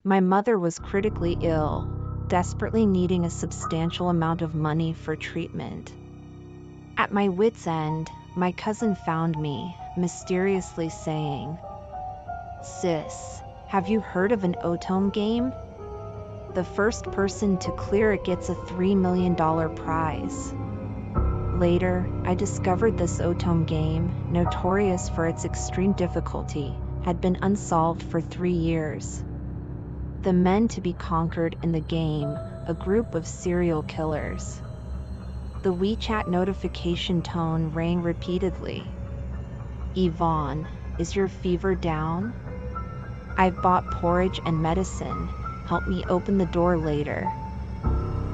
My mother was critically ill, desperately needing a substantial amount of money for treatment. At my wit's end, my cousin found me, mysteriously saying, "Sis, have you heard of an Otome game? The first person to clear it gets a $3 million prize." Later, I discovered this Otome game, notorious for its extreme difficulty, had been unsolved for 3 years. The men to be conquered in the game, a group of serial killers. The WeChat notification tone rang repeatedly. "Yvonne, is your fever down? I've bought porridge and medicine. Help me open the door later.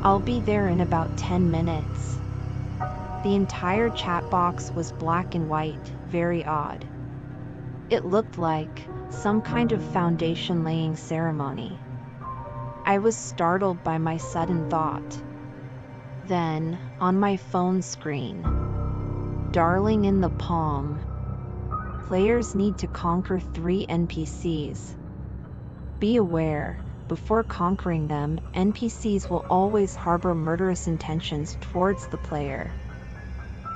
I'll be there in about 10 minutes. The entire chat box was black and white, very odd. It looked like some kind of foundation-laying ceremony. I was startled by my sudden thought. Then, on my phone screen, darling in the palm, players need to conquer 3 NPCs. Be aware, before conquering them, NPCs will always harbor murderous intentions towards the player.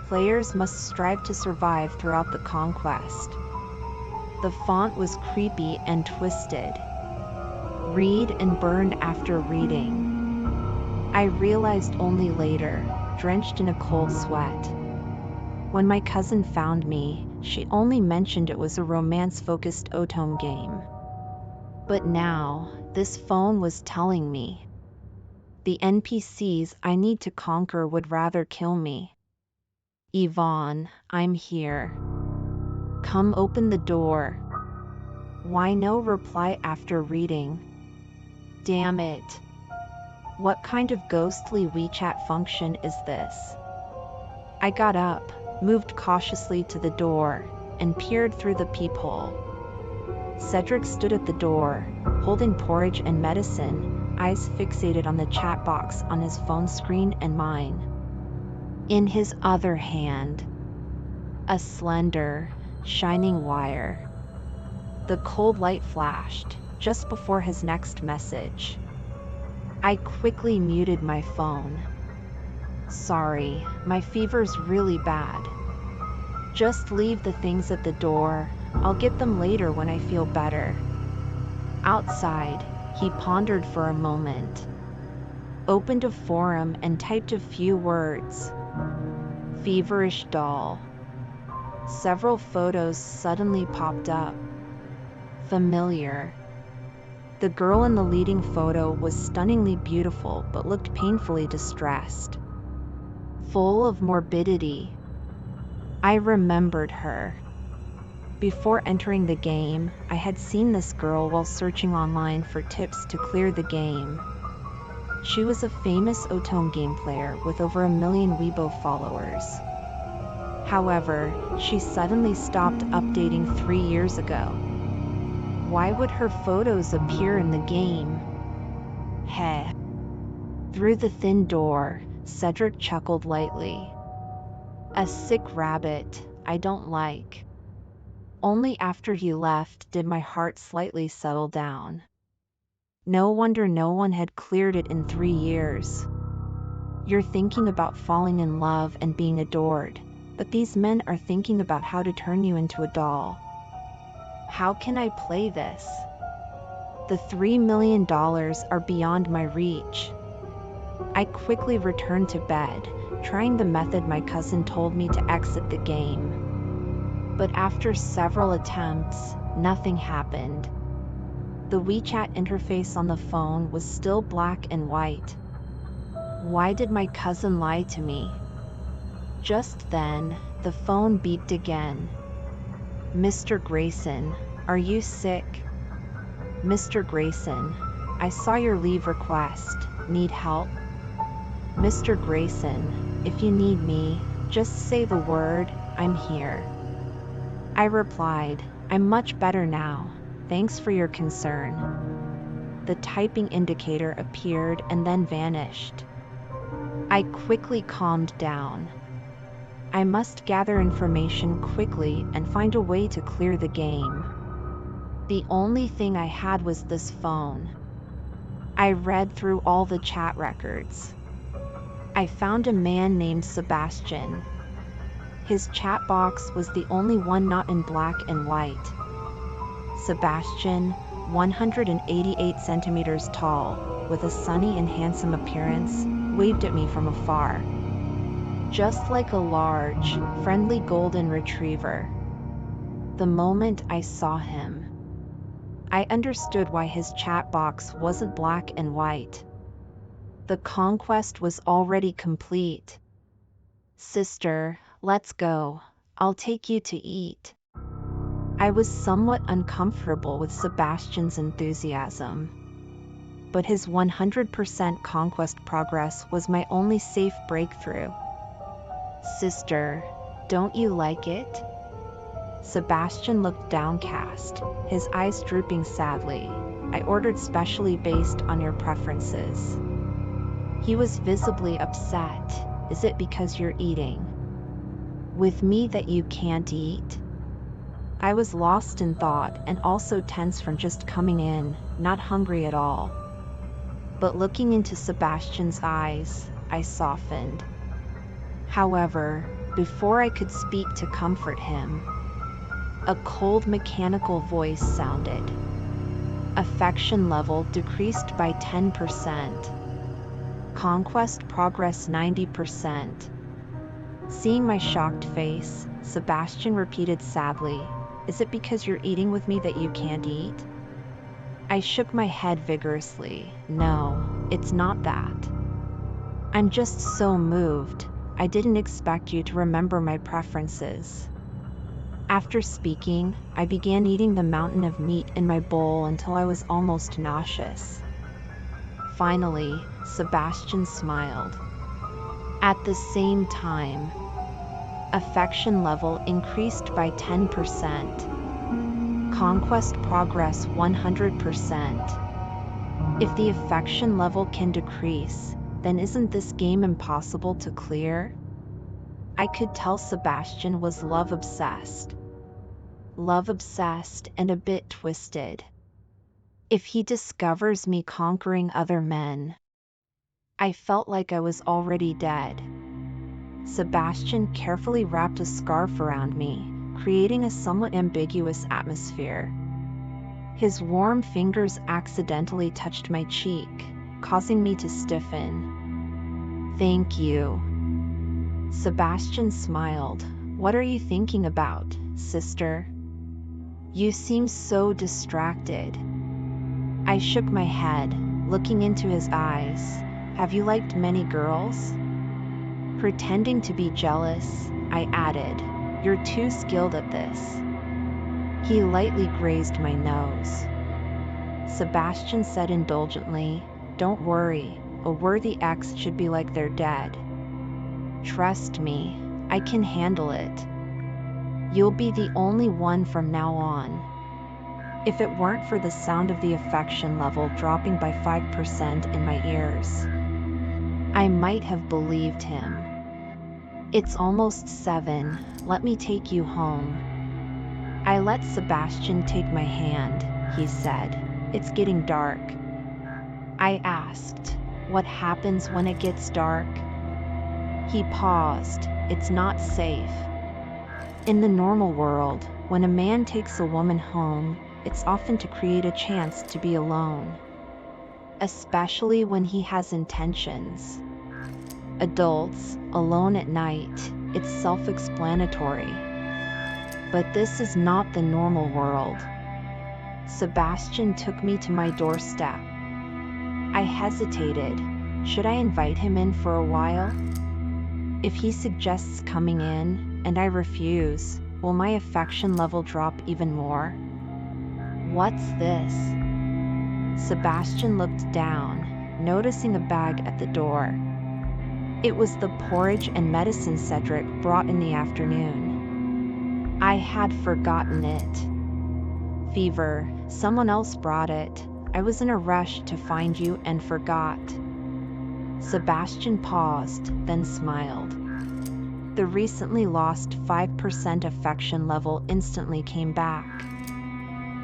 Players must strive to survive throughout the conquest." The font was creepy and twisted. Read and burn after reading. I realized only later, drenched in a cold sweat. When my cousin found me, she only mentioned it was a romance-focused Otome game. But now, this phone was telling me the NPCs I need to conquer would rather kill me. "Yvonne, I'm here. Come open the door." Why no reply after reading? Damn it. What kind of ghostly WeChat function is this? I got up, moved cautiously to the door, and peered through the peephole. Cedric stood at the door, holding porridge and medicine, eyes fixated on the chat box on his phone screen and mine. In his other hand, a slender, shining wire. The cold light flashed, just before his next message. I quickly muted my phone. "Sorry, my fever's really bad. Just leave the things at the door, I'll get them later when I feel better." Outside, he pondered for a moment. Opened a forum and typed a few words. "Feverish doll." Several photos suddenly popped up. Familiar. The girl in the leading photo was stunningly beautiful but looked painfully distressed. Full of morbidity. I remembered her. Before entering the game, I had seen this girl while searching online for tips to clear the game. She was a famous Otome game player with over 1 million Weibo followers. However, she suddenly stopped updating 3 years ago. Why would her photos appear in the game? Heh. Through the thin door, Cedric chuckled lightly. "A sick rabbit, I don't like." Only after he left did my heart slightly settle down. No wonder no one had cleared it in 3 years. You're thinking about falling in love and being adored, but these men are thinking about how to turn you into a doll. How can I play this? The $3 million are beyond my reach. I quickly returned to bed, trying the method my cousin told me to exit the game. But after several attempts, nothing happened. The WeChat interface on the phone was still black and white. Why did my cousin lie to me? Just then, the phone beeped again. "Mr. Grayson, are you sick?" "Mr. Grayson, I saw your leave request. Need help?" "Mr. Grayson, if you need me, just say the word, I'm here." I replied, "I'm much better now. Thanks for your concern." The typing indicator appeared and then vanished. I quickly calmed down. I must gather information quickly and find a way to clear the game. The only thing I had was this phone. I read through all the chat records. I found a man named Sebastian. His chat box was the only one not in black and white. Sebastian, 188 centimeters tall, with a sunny and handsome appearance, waved at me from afar. Just like a large, friendly golden retriever. The moment I saw him, I understood why his chat box wasn't black and white. The conquest was already complete. Sister, let's go. I'll take you to eat. I was somewhat uncomfortable with Sebastian's enthusiasm, but his 100% conquest progress was my only safe breakthrough. Sister, don't you like it? Sebastian looked downcast, his eyes drooping sadly. I ordered specially based on your preferences. He was visibly upset. Is it because you're eating with me that you can't eat? I was lost in thought and also tense from just coming in, not hungry at all. But looking into Sebastian's eyes, I softened. However, before I could speak to comfort him, a cold mechanical voice sounded. Affection level decreased by 10%. Conquest progress 90%. Seeing my shocked face, Sebastian repeated sadly, "Is it because you're eating with me that you can't eat?" I shook my head vigorously. No, it's not that. I'm just so moved. I didn't expect you to remember my preferences. After speaking, I began eating the mountain of meat in my bowl until I was almost nauseous. Finally, Sebastian smiled. At the same time, affection level increased by 10%. Conquest progress 100%. If the affection level can decrease, then isn't this game impossible to clear? I could tell Sebastian was love obsessed. Love obsessed and a bit twisted. If he discovers me conquering other men, I felt like I was already dead. Sebastian carefully wrapped a scarf around me, creating a somewhat ambiguous atmosphere. His warm fingers accidentally touched my cheek, causing me to stiffen. Thank you. Sebastian smiled. What are you thinking about, sister? You seem so distracted. I shook my head, looking into his eyes. Have you liked many girls? Pretending to be jealous, I added, "You're too skilled at this." He lightly grazed my nose. Sebastian said indulgently, "Don't worry, a worthy ex should be like they're dead. Trust me, I can handle it. You'll be the only one from now on." If it weren't for the sound of the affection level dropping by 5% in my ears, I might have believed him. It's almost 7, let me take you home. I let Sebastian take my hand, he said. It's getting dark. I asked, what happens when it gets dark? He paused, it's not safe. In the normal world, when a man takes a woman home, it's often to create a chance to be alone. Especially when he has intentions. Adults, alone at night, it's self-explanatory. But this is not the normal world. Sebastian took me to my doorstep. I hesitated. Should I invite him in for a while? If he suggests coming in, and I refuse, will my affection level drop even more? What's this? Sebastian looked down, noticing a bag at the door. It was the porridge and medicine Cedric brought in the afternoon. I had forgotten it. Fever, someone else brought it. I was in a rush to find you and forgot. Sebastian paused, then smiled. The recently lost 5% affection level instantly came back.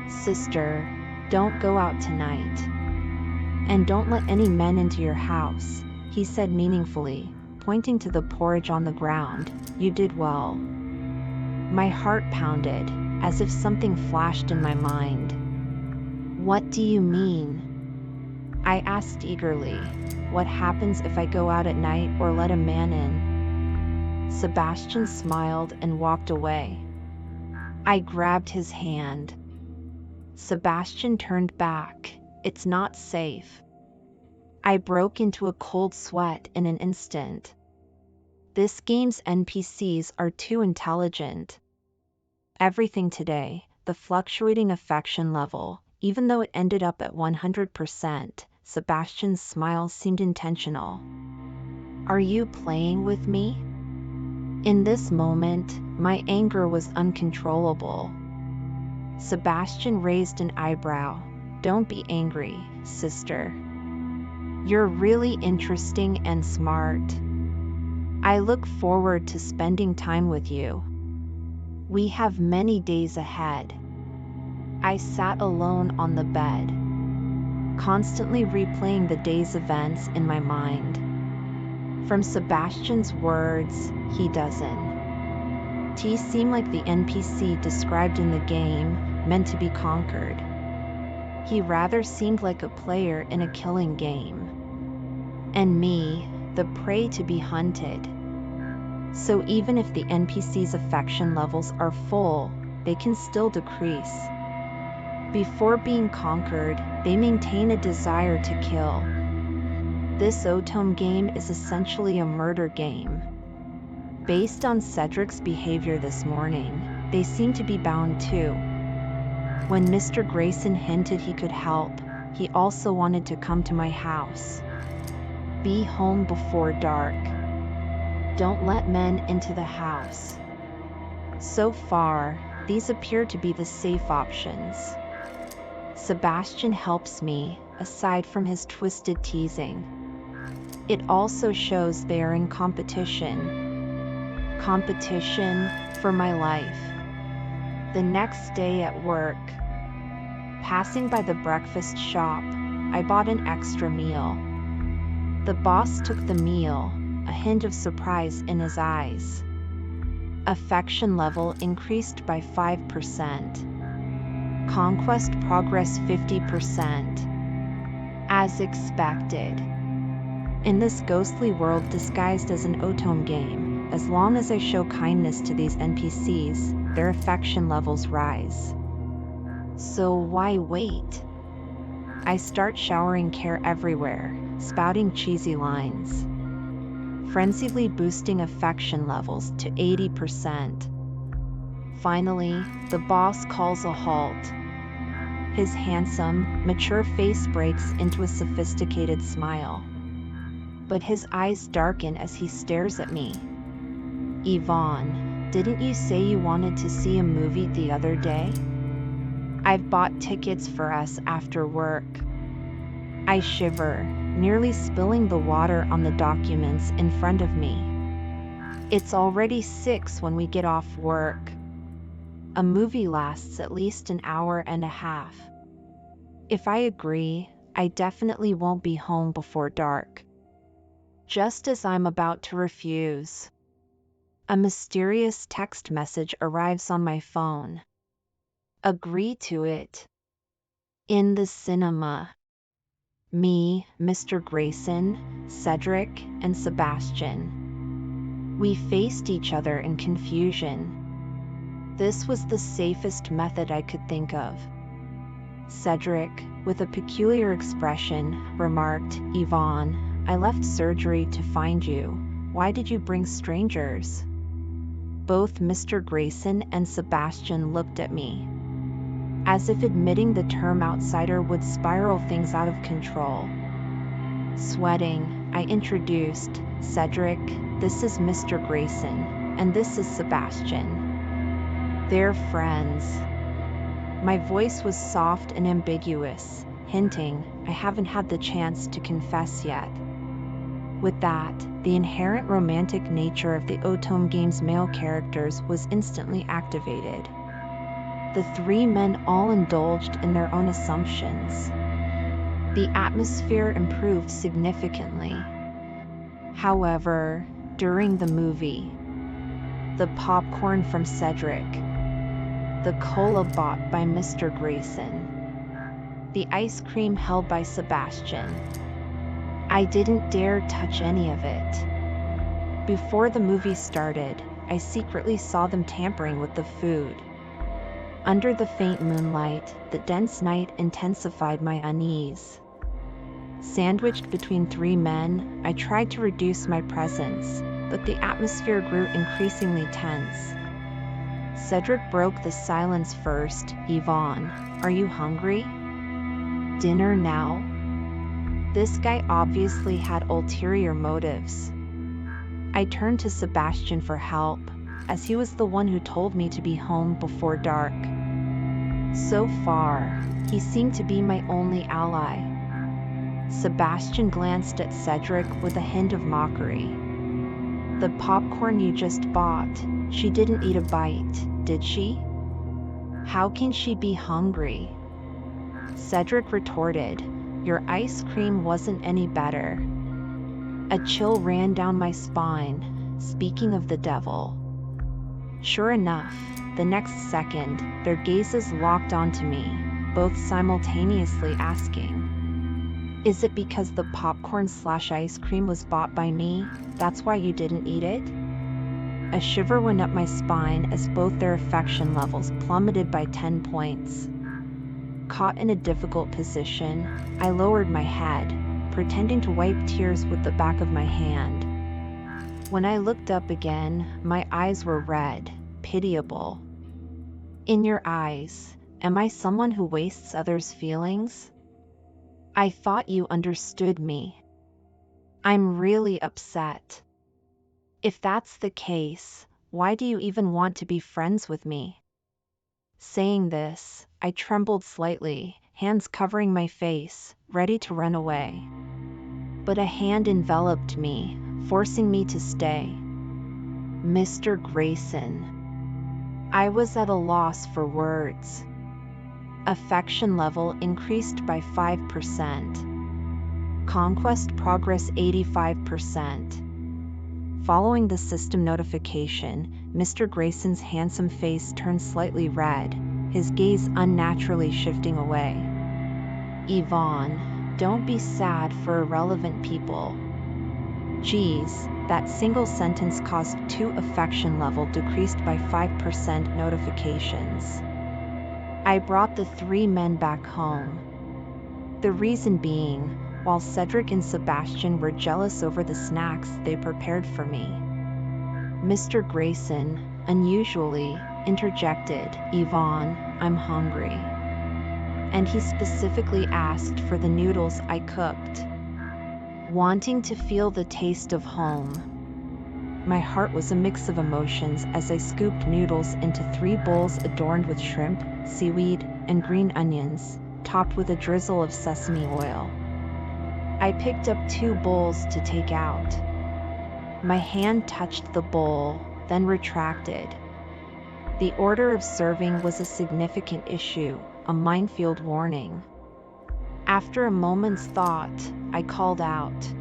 Sister, don't go out tonight. And don't let any men into your house, he said meaningfully, pointing to the porridge on the ground. You did well. My heart pounded, as if something flashed in my mind. What do you mean? I asked eagerly. What happens if I go out at night or let a man in? Sebastian smiled and walked away. I grabbed his hand. Sebastian turned back. It's not safe. I broke into a cold sweat in an instant. This game's NPCs are too intelligent. Everything today, the fluctuating affection level, even though it ended up at 100%, Sebastian's smile seemed intentional. Are you playing with me? In this moment, my anger was uncontrollable. Sebastian raised an eyebrow. Don't be angry, sister. You're really interesting and smart. I look forward to spending time with you. We have many days ahead. I sat alone on the bed, constantly replaying the day's events in my mind. From Sebastian's words, he doesn't. He seemed like the NPC described in the game, meant to be conquered. He rather seemed like a player in a killing game. And me, the prey to be hunted. So even if the NPC's affection levels are full, they can still decrease. Before being conquered, they maintain a desire to kill. This Otome game is essentially a murder game. Based on Cedric's behavior this morning, they seem to be bound too. When Mr. Grayson hinted he could help, he also wanted to come to my house. Be home before dark. Don't let men into the house. So far, these appear to be the safe options. Sebastian helps me, aside from his twisted teasing. It also shows they are in competition. Competition for my life. The next day at work, passing by the breakfast shop, I bought an extra meal. The boss took the meal, a hint of surprise in his eyes. Affection level increased by 5%. Conquest progress 50%. As expected. In this ghostly world disguised as an Otome game, as long as I show kindness to these NPCs, their affection levels rise. So why wait? I start showering care everywhere, spouting cheesy lines. Frenziedly boosting affection levels to 80%. Finally, the boss calls a halt. His handsome, mature face breaks into a sophisticated smile. But his eyes darken as he stares at me. Yvonne, didn't you say you wanted to see a movie the other day? I've bought tickets for us after work. I shiver, nearly spilling the water on the documents in front of me. It's already 6 when we get off work. A movie lasts at least an hour and a half. If I agree, I definitely won't be home before dark. Just as I'm about to refuse, a mysterious text message arrives on my phone. Agree to it. In the cinema. Me, Mr. Grayson, Cedric, and Sebastian. We faced each other in confusion. This was the safest method I could think of. Cedric, with a peculiar expression, remarked, Yvonne, I left surgery to find you. Why did you bring strangers? Both Mr. Grayson and Sebastian looked at me, as if admitting the term outsider would spiral things out of control. Sweating, I introduced, Cedric, this is Mr. Grayson, and this is Sebastian. They're friends. My voice was soft and ambiguous, hinting I haven't had the chance to confess yet. With that, the inherent romantic nature of the Otome game's male characters was instantly activated. The 3 men all indulged in their own assumptions. The atmosphere improved significantly. However, during the movie, the popcorn from Cedric, the cola bought by Mr. Grayson, the ice cream held by Sebastian, I didn't dare touch any of it. Before the movie started, I secretly saw them tampering with the food. Under the faint moonlight, the dense night intensified my unease. Sandwiched between three men, I tried to reduce my presence, but the atmosphere grew increasingly tense. Cedric broke the silence first. Yvonne, are you hungry? Dinner now? This guy obviously had ulterior motives. I turned to Sebastian for help, as he was the one who told me to be home before dark. So far, he seemed to be my only ally. Sebastian glanced at Cedric with a hint of mockery. The popcorn you just bought, she didn't eat a bite, did she? How can she be hungry? Cedric retorted, your ice cream wasn't any better. A chill ran down my spine, speaking of the devil. Sure enough, the next second, their gazes locked onto me, both simultaneously asking, is it because the popcorn/ice cream was bought by me, that's why you didn't eat it? A shiver went up my spine as both their affection levels plummeted by 10 points. Caught in a difficult position, I lowered my head, pretending to wipe tears with the back of my hand. When I looked up again, my eyes were red, pitiable. In your eyes, am I someone who wastes others' feelings? I thought you understood me. I'm really upset. If that's the case, why do you even want to be friends with me? Saying this, I trembled slightly, hands covering my face, ready to run away. But a hand enveloped me, forcing me to stay. Mr. Grayson. I was at a loss for words. Affection level increased by 5%. Conquest progress 85%. Following the system notification, Mr. Grayson's handsome face turned slightly red, his gaze unnaturally shifting away. Yvonne, don't be sad for irrelevant people. Geez, that single sentence caused 2 affection level decreased by 5% notifications. I brought the 3 men back home. The reason being, while Cedric and Sebastian were jealous over the snacks they prepared for me, Mr. Grayson, unusually, interjected, Yvonne, I'm hungry. And he specifically asked for the noodles I cooked. Wanting to feel the taste of home. My heart was a mix of emotions as I scooped noodles into 3 bowls adorned with shrimp, seaweed, and green onions, topped with a drizzle of sesame oil. I picked up 2 bowls to take out. My hand touched the bowl, then retracted. The order of serving was a significant issue, a minefield warning. After a moment's thought, I called out,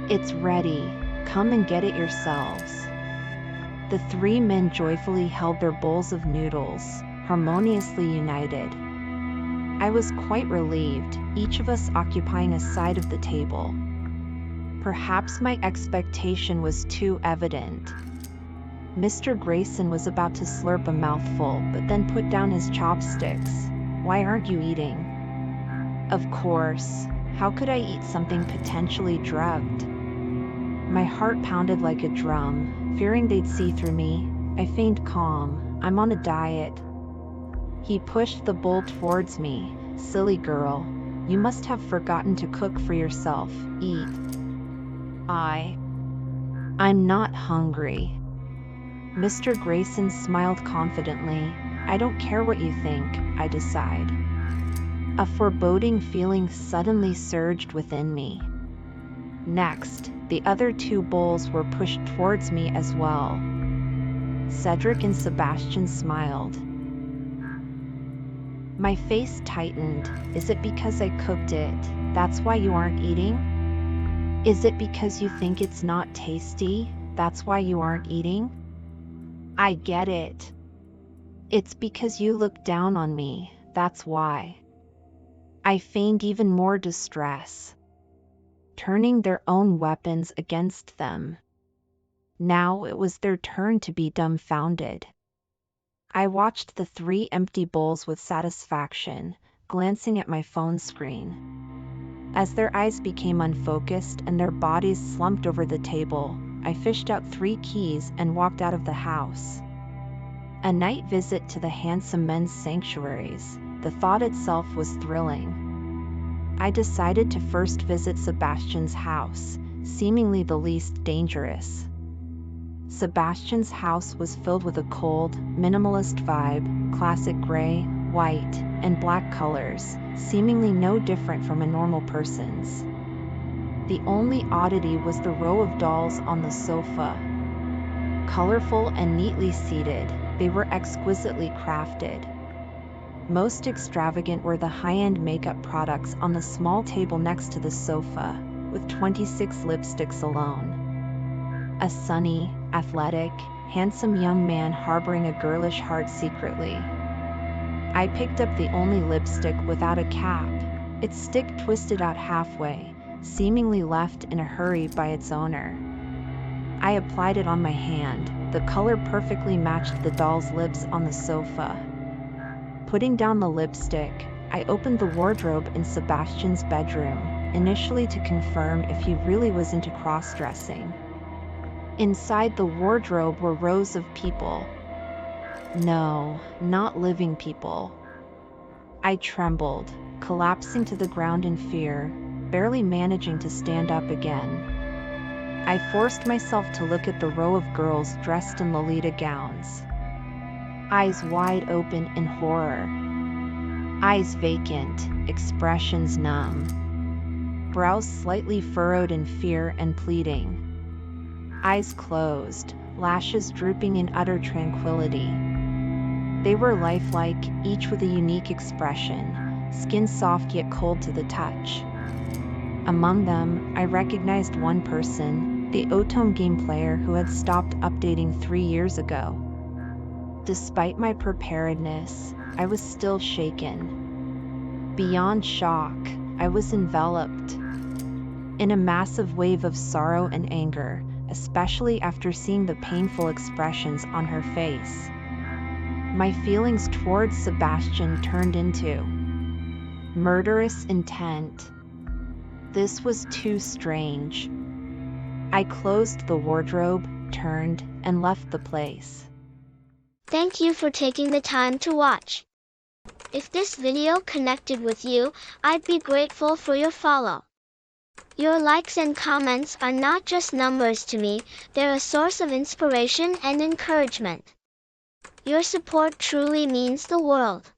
"It's ready, come and get it yourselves." The 3 men joyfully held their bowls of noodles, harmoniously united. I was quite relieved, each of us occupying a side of the table. Perhaps my expectation was too evident. Mr. Grayson was about to slurp a mouthful but then put down his chopsticks. Why aren't you eating? Of course, how could I eat something potentially drugged? My heart pounded like a drum, fearing they'd see through me. I feigned calm, I'm on a diet. He pushed the bowl towards me. Silly girl, you must have forgotten to cook for yourself, eat. I'm not hungry. Mr. Grayson smiled confidently. I don't care what you think, I decide. A foreboding feeling suddenly surged within me. Next, the other 2 bowls were pushed towards me as well. Cedric and Sebastian smiled. My face tightened. Is it because I cooked it? That's why you aren't eating? Is it because you think it's not tasty? That's why you aren't eating? I get it. It's because you look down on me. That's why. I feigned even more distress, turning their own weapons against them. Now it was their turn to be dumbfounded. I watched the 3 empty bowls with satisfaction, glancing at my phone screen. As their eyes became unfocused and their bodies slumped over the table, I fished out 3 keys and walked out of the house. A night visit to the handsome men's sanctuaries. The thought itself was thrilling. I decided to first visit Sebastian's house, seemingly the least dangerous. Sebastian's house was filled with a cold, minimalist vibe, classic gray, white, and black colors, seemingly no different from a normal person's. The only oddity was the row of dolls on the sofa. Colorful and neatly seated, they were exquisitely crafted. Most extravagant were the high-end makeup products on the small table next to the sofa, with 26 lipsticks alone. A sunny, athletic, handsome young man harboring a girlish heart secretly. I picked up the only lipstick without a cap, its stick twisted out halfway, seemingly left in a hurry by its owner. I applied it on my hand. The color perfectly matched the doll's lips on the sofa. Putting down the lipstick, I opened the wardrobe in Sebastian's bedroom, initially to confirm if he really was into cross-dressing. Inside the wardrobe were rows of people. No, not living people. I trembled, collapsing to the ground in fear, barely managing to stand up again. I forced myself to look at the row of girls dressed in Lolita gowns. Eyes wide open in horror. Eyes vacant, expressions numb. Brows slightly furrowed in fear and pleading. Eyes closed, lashes drooping in utter tranquility. They were lifelike, each with a unique expression, skin soft yet cold to the touch. Among them, I recognized one person, the Otome game player who had stopped updating 3 years ago. Despite my preparedness, I was still shaken. Beyond shock, I was enveloped in a massive wave of sorrow and anger, especially after seeing the painful expressions on her face. My feelings towards Sebastian turned into murderous intent. This was too strange. I closed the wardrobe, turned, and left the place. Thank you for taking the time to watch. If this video connected with you, I'd be grateful for your follow. Your likes and comments are not just numbers to me, they're a source of inspiration and encouragement. Your support truly means the world.